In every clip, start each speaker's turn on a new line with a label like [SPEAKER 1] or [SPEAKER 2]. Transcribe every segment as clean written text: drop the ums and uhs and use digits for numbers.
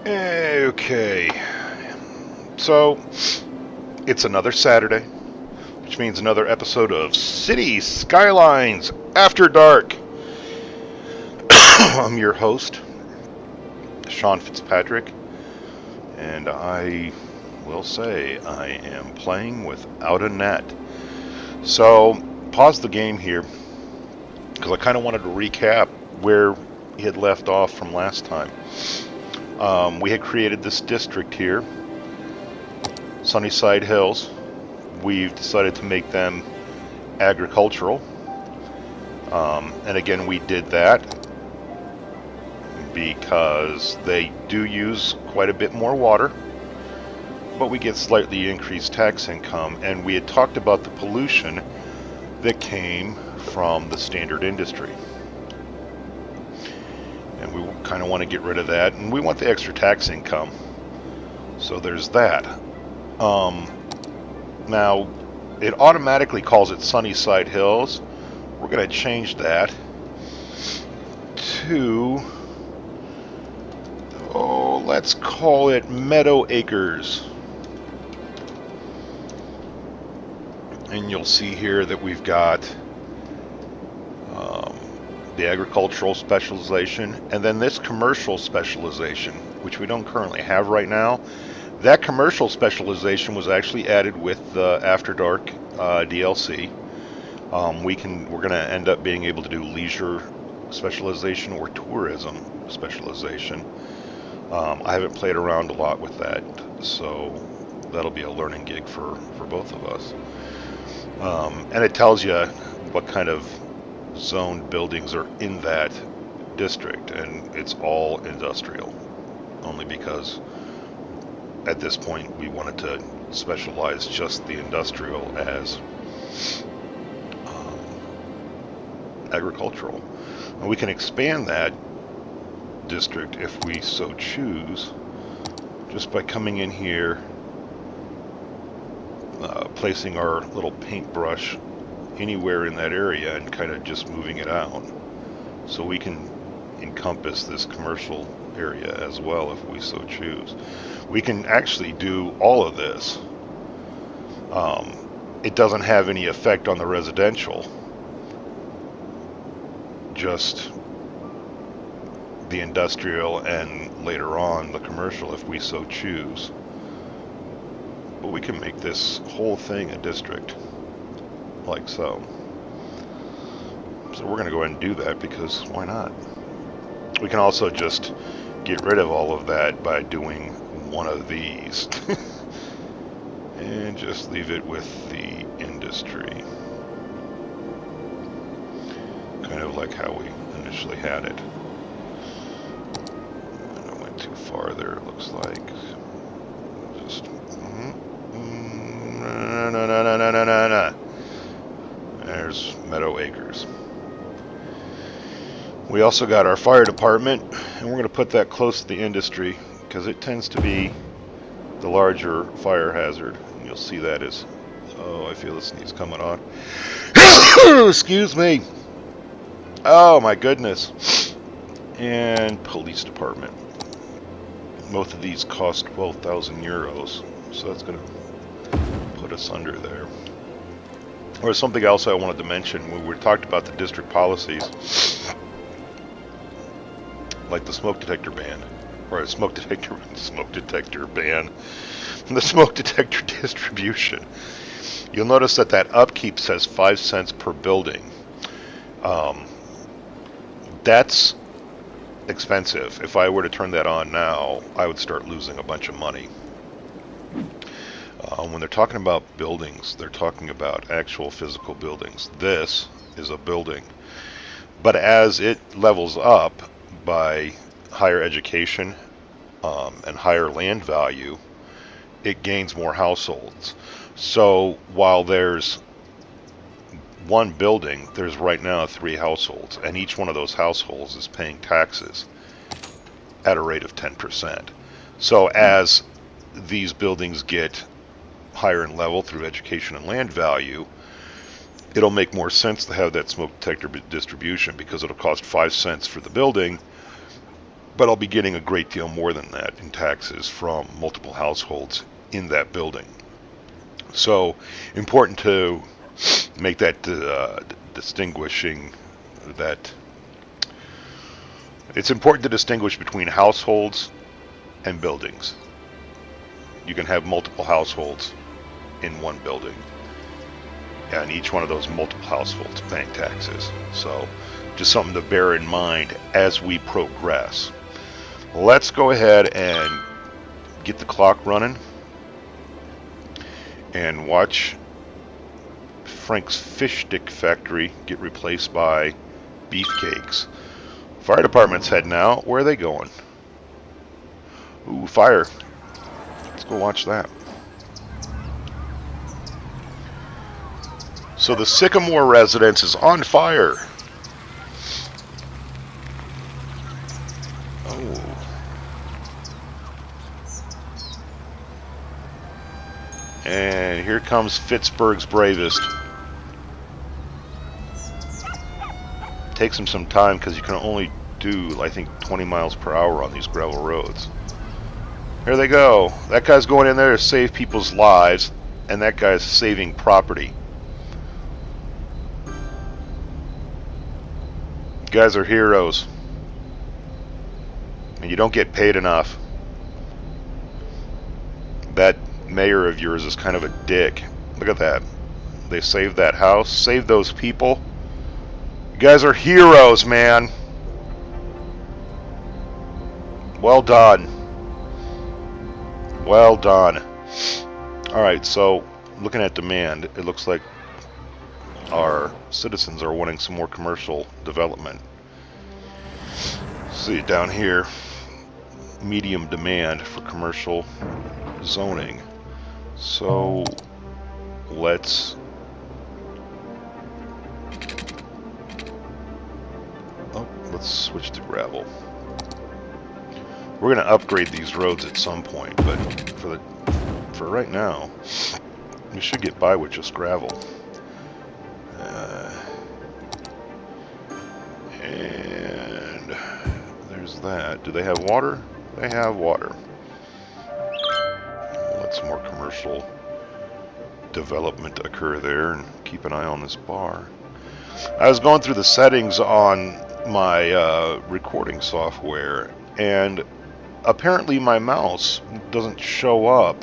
[SPEAKER 1] Okay, so it's another Saturday, which means another episode of City Skylines After Dark. I'm your host, Sean Fitzpatrick, and I will say I am playing without a net. So, pause the game here, because I kind of wanted to recap where we had left off from last time. We had created this district here, Sunnyside Hills. We've decided to make them agricultural. And again, we did that because they do use quite a bit more water, but we get slightly increased tax income. And we had talked about the pollution that came from the standard industry. And we kind of want to get rid of that, and we want the extra tax income. So there's that. Now, it automatically calls it Sunnyside Hills. We're going to change that to, let's call it Meadow Acres. And you'll see here that we've got the agricultural specialization, and then this commercial specialization, which we don't currently have right now. That commercial specialization was actually added with the After Dark DLC. We're going to end up being able to do leisure specialization or tourism specialization. I haven't played around a lot with that, so that'll be a learning gig for both of us. And it tells you what kind of zoned buildings are in that district, and it's all industrial, only because at this point we wanted to specialize just the industrial as agricultural. And we can expand that district if we so choose, just by coming in here, placing our little paintbrush anywhere in that area and kind of just moving it out, so we can encompass this commercial area as well if we so choose. We can actually do all of this. It doesn't have any effect on the residential, just the industrial and later on the commercial if we so choose. But we can make this whole thing a district, like so. So we're going to go ahead and do that, because why not? We can also just get rid of all of that by doing one of these and just leave it with the industry, kind of like how we initially had it. And I went too far there, it looks like. Just no. There's Meadow Acres. We also got our fire department, and we're going to put that close to the industry because it tends to be the larger fire hazard. And you'll see that as, I feel the sneeze coming on. Excuse me. Oh my goodness. And police department. Both of these cost 12,000 euros, so that's going to put us under there. Or something else I wanted to mention when we talked about the district policies, like the smoke detector ban, or the smoke detector ban, and the smoke detector distribution. You'll notice that upkeep says 5 cents per building. That's expensive. If I were to turn that on now, I would start losing a bunch of money. When they're talking about buildings, they're talking about actual physical buildings. This is a building. But as it levels up by higher education and higher land value, it gains more households. So while there's one building, there's right now 3 households, and each one of those households is paying taxes at a rate of 10%. So as these buildings get higher in level through education and land value, it'll make more sense to have that smoke detector distribution, because it'll cost 5 cents for the building, but I'll be getting a great deal more than that in taxes from multiple households in that building. So important to make that distinguishing that it's important to distinguish between households and buildings. You can have multiple households in one building, and each one of those multiple households paying taxes. So just something to bear in mind as we progress. Let's go ahead and get the clock running and watch Frank's fish stick factory get replaced by beefcakes. Fire department's heading out. Where are they going? Ooh, fire. Let's go watch that. So the Sycamore residence is on fire. Oh. And here comes Pittsburgh's bravest. Takes him some time because you can only do, I think, 20 miles per hour on these gravel roads. Here they go. That guy's going in there to save people's lives, and that guy's saving property. You guys are heroes. And you don't get paid enough. That mayor of yours is kind of a dick. Look at that. They saved that house, saved those people. You guys are heroes, man. Well done. Well done. Alright, so looking at demand, it looks like our citizens are wanting some more commercial development. See down here, medium demand for commercial zoning. So let's switch to gravel. We're going to upgrade these roads at some point, but for right now, we should get by with just gravel. And there's that. Do they have water? They have water. Let some more commercial development occur there, and keep an eye on this bar. I was going through the settings on my recording software, and apparently my mouse doesn't show up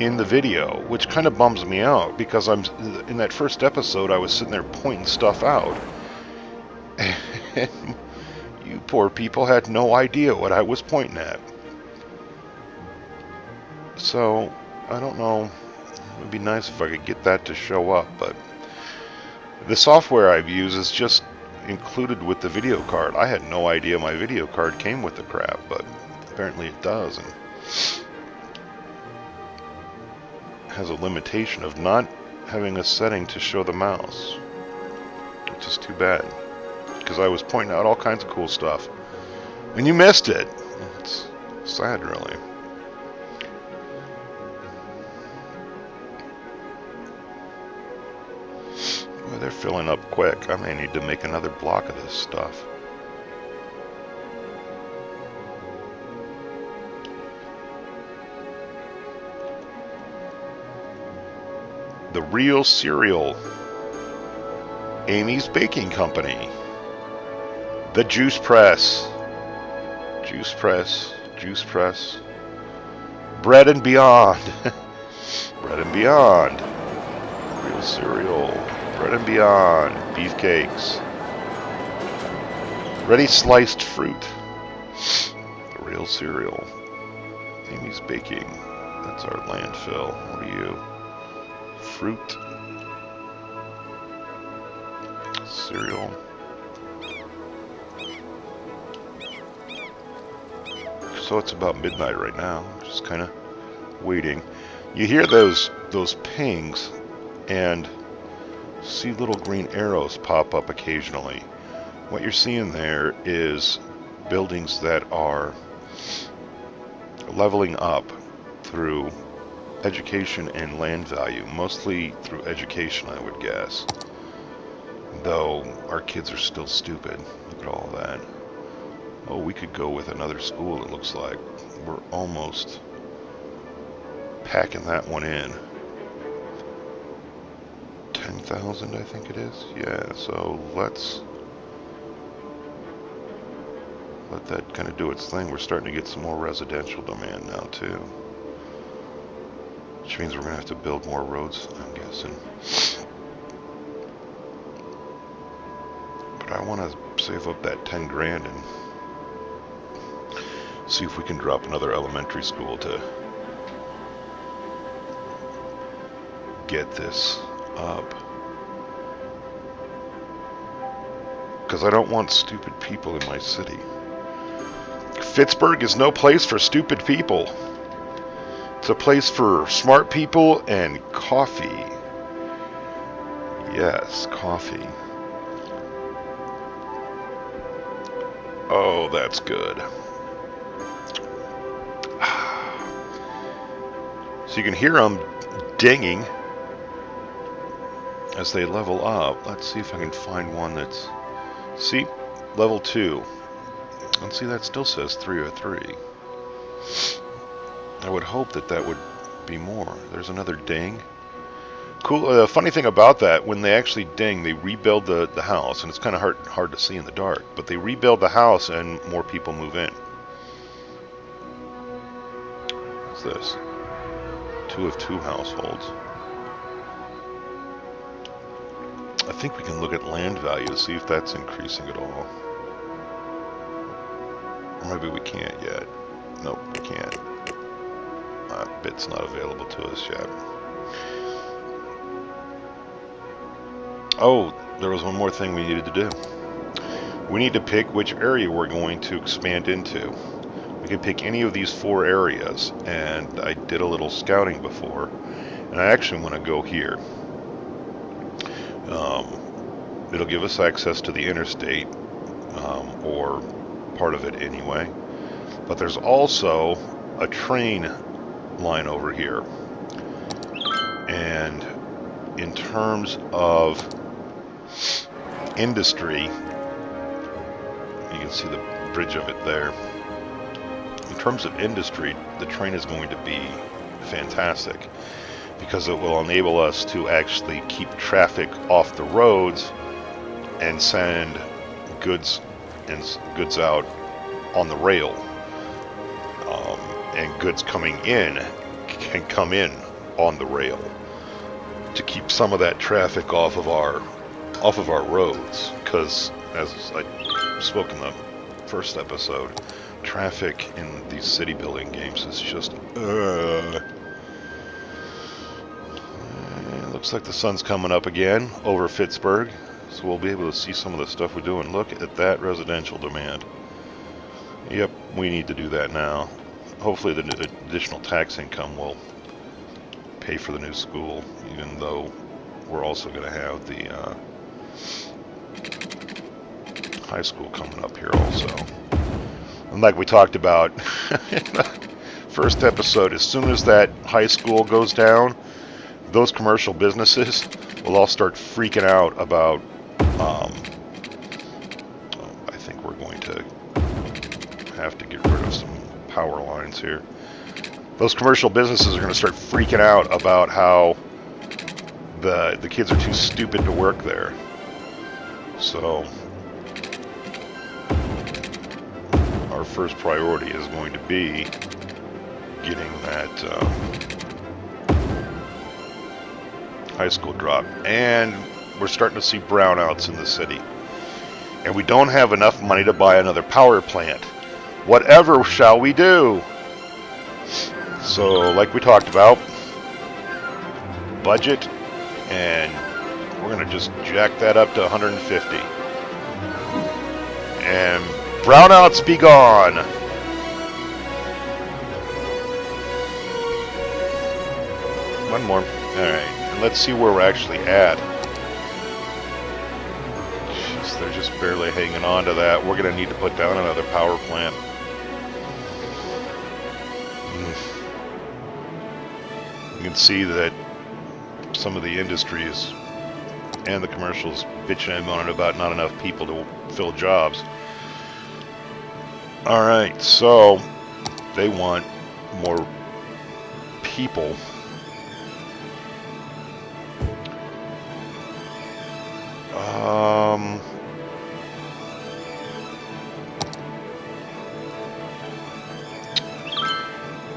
[SPEAKER 1] in the video, which kind of bums me out, because in that first episode I was sitting there pointing stuff out, and you poor people had no idea what I was pointing at. So I don't know, it would be nice if I could get that to show up, but the software I've used is just included with the video card. I had no idea my video card came with the crap, but apparently it does, and has a limitation of not having a setting to show the mouse, which is too bad, because I was pointing out all kinds of cool stuff and you missed it. It's sad, really. Well, they're filling up quick. I may need to make another block of this stuff. The Real Cereal, Amy's Baking Company, the Juice Press, Juice Press, Juice Press, Bread and Beyond, Bread and Beyond, Real Cereal, Bread and Beyond, Beefcakes, Ready Sliced Fruit, the Real Cereal, Amy's Baking, that's our landfill. What are you? Fruit, cereal, so it's about midnight right now, just kind of waiting. You hear those pings and see little green arrows pop up occasionally. What you're seeing there is buildings that are leveling up through education and land value, mostly through education, I would guess. Though our kids are still stupid. Look at all that. Oh, we could go with another school, it looks like. We're almost packing that one in. 10,000, I think it is. Yeah, so let's let that kind of do its thing. We're starting to get some more residential demand now, too. Which means we're going to have to build more roads, I'm guessing. But I want to save up that 10 grand and see if we can drop another elementary school to get this up. Because I don't want stupid people in my city. Pittsburgh is no place for stupid people. It's a place for smart people and coffee. Yes, coffee. Oh, that's good. So you can hear them dinging as they level up. Let's see if I can find one that's... See? Level 2. And see, that still says 303. I would hope that that would be more. There's another ding. Cool. Funny thing about that, when they actually ding, they rebuild the house, and it's kind of hard to see in the dark, but they rebuild the house and more people move in. What's this? 2 of 2 households. I think we can look at land value to see if that's increasing at all. Or maybe we can't yet. Nope, we can't. Bit's not available to us yet. Oh, there was one more thing we needed to do. We need to pick which area we're going to expand into. We can pick any of these 4 areas, and I did a little scouting before, and I actually want to go here. It'll give us access to the interstate, or part of it anyway. But there's also a train line over here. And in terms of industry, you can see the bridge of it there. In terms of industry, the train is going to be fantastic because it will enable us to actually keep traffic off the roads and send goods out on the rail, and goods coming in can come in on the rail to keep some of that traffic off of our roads. Because as I spoke in the first episode, traffic in these city building games is just it looks like the sun's coming up again over Pittsburgh, so we'll be able to see some of the stuff we're doing. Look at that residential demand. Yep, we need to do that now. Hopefully the additional tax income will pay for the new school, even though we're also going to have the high school coming up here also. And like we talked about in the first episode, as soon as that high school goes down, those commercial businesses will all start freaking out about, I think we're going to have to get rid of some power lines here. Those commercial businesses are going to start freaking out about how the kids are too stupid to work there. So our first priority is going to be getting that high school drop. And we're starting to see brownouts in the city. And we don't have enough money to buy another power plant. Whatever shall we do? So, like we talked about, budget, and we're going to just jack that up to 150. And brownouts be gone. One more. Alright, and let's see where we're actually at. Jeez, they're just barely hanging on to that. We're going to need to put down another power plant. You can see that some of the industries and the commercials bitching and moaning about not enough people to fill jobs. Alright, so they want more people.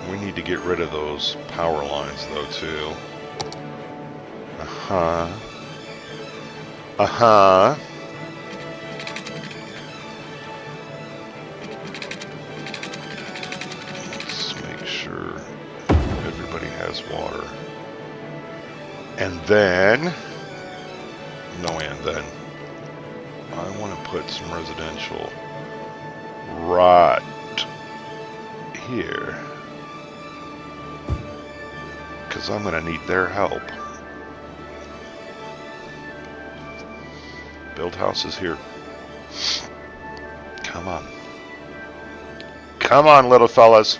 [SPEAKER 1] We need to get rid of those power lines though too. Let's make sure everybody has water. And then, I want to put some residential right here. Because I'm going to need their help. Build houses here. Come on. Come on, little fellas.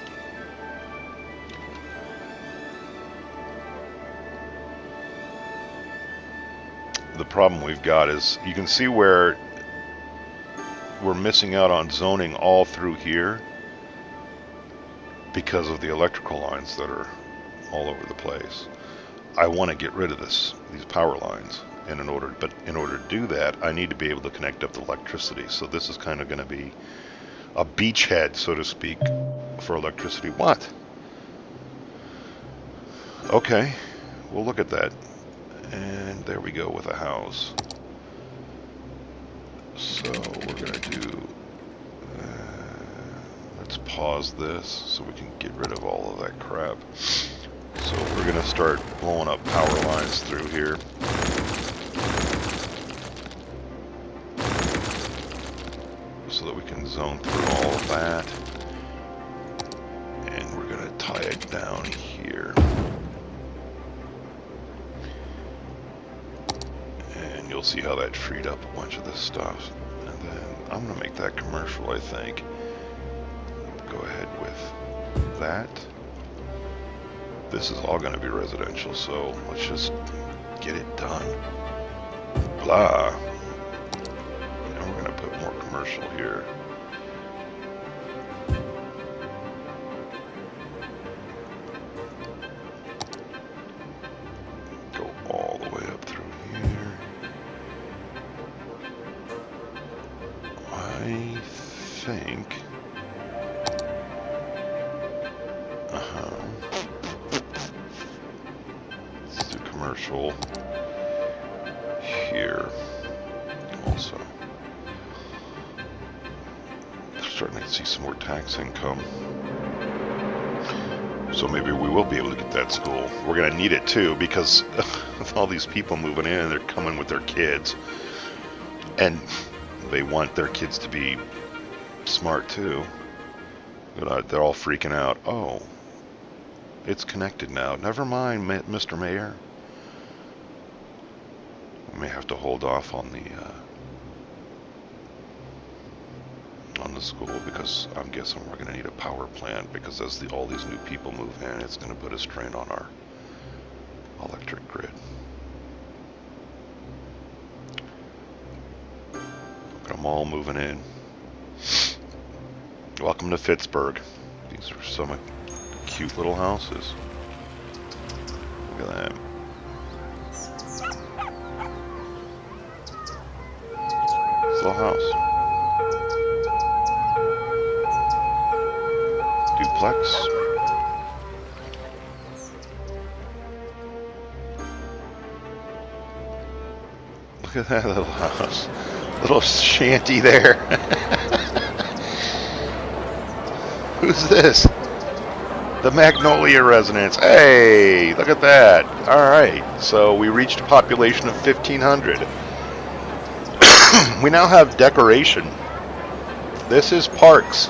[SPEAKER 1] The problem we've got is, you can see where we're missing out on zoning all through here because of the electrical lines that are all over the place. I want to get rid of these power lines, and in order to do that, I need to be able to connect up the electricity. So this is kind of going to be a beachhead, so to speak, for electricity. What? Okay, we'll look at that. And there we go with a house. So we're going to do... let's pause this so we can get rid of all of that crap. So we're going to start blowing up power lines through here. So that we can zone through all of that. And we're going to tie it down here. And you'll see how that freed up a bunch of this stuff. And then I'm going to make that commercial, I think. Go ahead with that. This is all going to be residential, so let's just get it done. Blah. And we're going to put more commercial here. Go all the way up through here. I think... commercial here also. Starting to see some more tax income. So maybe we will be able to get that school. We're going to need it too, because with all these people moving in, they're coming with their kids. And they want their kids to be smart too. But they're all freaking out. Oh, it's connected now. Never mind, Mr. Mayor. We may have to hold off on the school, because I'm guessing we're going to need a power plant, because as all these new people move in, it's going to put a strain on our electric grid. Look at them all moving in. Welcome to Pittsburgh. These are some cute little houses. Look at that. Little house. Duplex. Look at that little house. Little shanty there. Who's this? The Magnolia residence. Hey, look at that. Alright, so we reached a population of 1,500. We now have decoration. This is parks.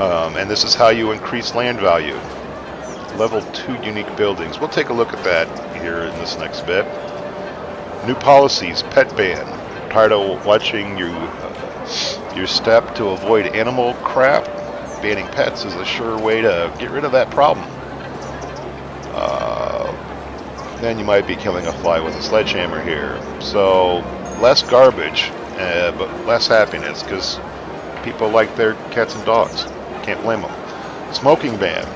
[SPEAKER 1] And this is how you increase land value. Level 2 unique buildings. We'll take a look at that here in this next bit. New policies. Pet ban. Tired of watching your step to avoid animal crap? Banning pets is a sure way to get rid of that problem. Then you might be killing a fly with a sledgehammer here. So less garbage, but less happiness, because People like their cats and dogs. Can't blame them. Smoking ban.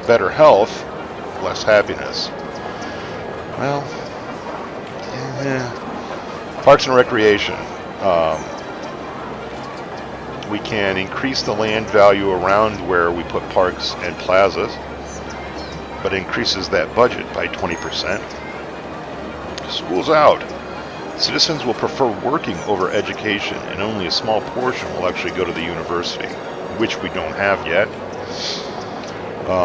[SPEAKER 1] Better health, less happiness. Well, Parks and Recreation. We can increase the land value around where we put parks and plazas, but increases that budget by 20%. School's out. Citizens will prefer working over education, and only a small portion will actually go to the university, which we don't have yet.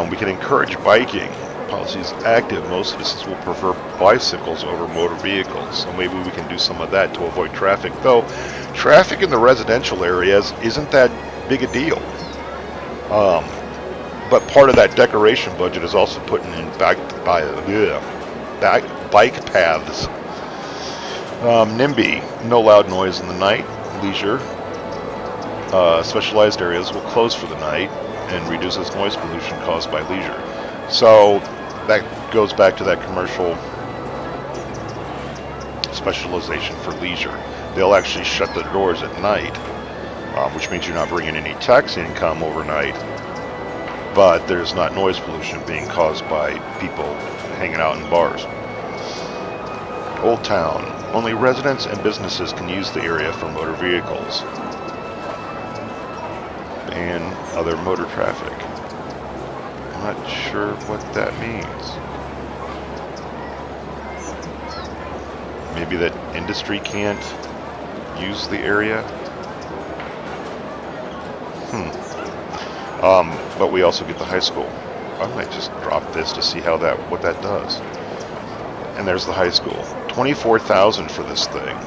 [SPEAKER 1] We can encourage biking. Policy is active. Most citizens will prefer bicycles over motor vehicles, so maybe we can do some of that to avoid traffic. Though, traffic in the residential areas isn't that big a deal. But part of that decoration budget is also putting in bike paths. NIMBY, no loud noise in the night. Leisure, specialized areas will close for the night and reduces noise pollution caused by leisure. So that goes back to that commercial specialization for leisure. They'll actually shut the doors at night, which means you're not bringing any tax income overnight, but there's not noise pollution being caused by people hanging out in bars. Old Town. Only residents and businesses can use the area for motor vehicles and other motor traffic. I'm not sure what that means. Maybe that industry can't use the area? But we also get the high school. I might just drop this to see what that does. And there's the high school. 24,000 for this thing.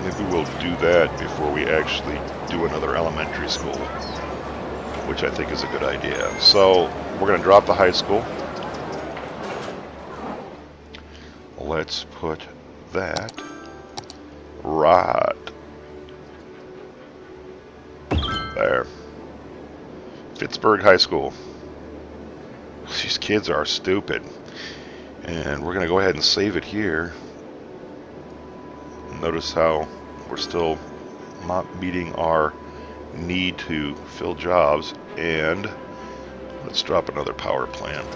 [SPEAKER 1] Maybe we'll do that before we actually do another elementary school, which I think is a good idea. So we're going to drop the high school. Let's put that right there. Pittsburgh High School. These kids are stupid. And we're going to go ahead and save it here. Notice how we're still not meeting our need to fill jobs. And let's drop another power plant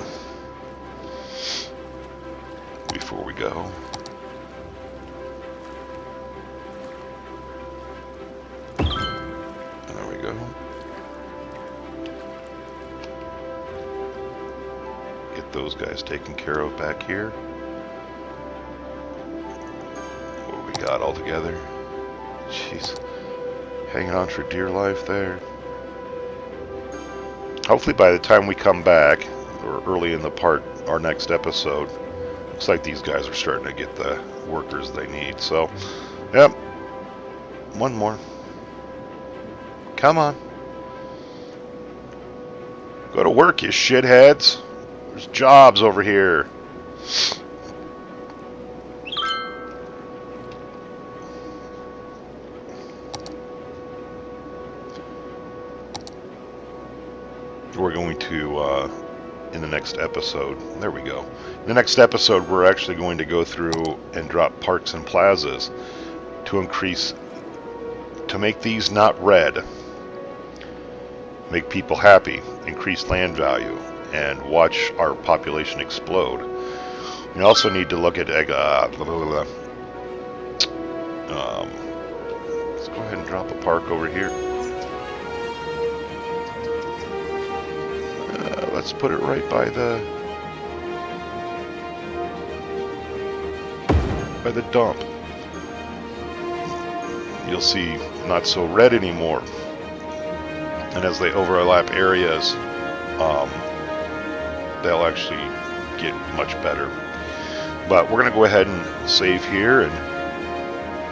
[SPEAKER 1] before we go. There we go. Get those guys taken care of back here. What we got all together? Jeez. Hanging on for dear life there. Hopefully by the time we come back, or early in our next episode, looks like these guys are starting to get the workers they need. So, yep. One more. Come on. Go to work, you shitheads. There's jobs over here. We're going to, in the next episode, there we go. In the next episode, we're actually going to go through and drop parks and plazas to make these not red, make people happy, increase land value, and watch our population explode. We also need to look at let's go ahead and drop a park over here. Let's put it right by the dump. You'll see not so red anymore. And as they overlap areas, they'll actually get much better. But we're going to go ahead and save here, and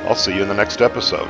[SPEAKER 1] I'll see you in the next episode.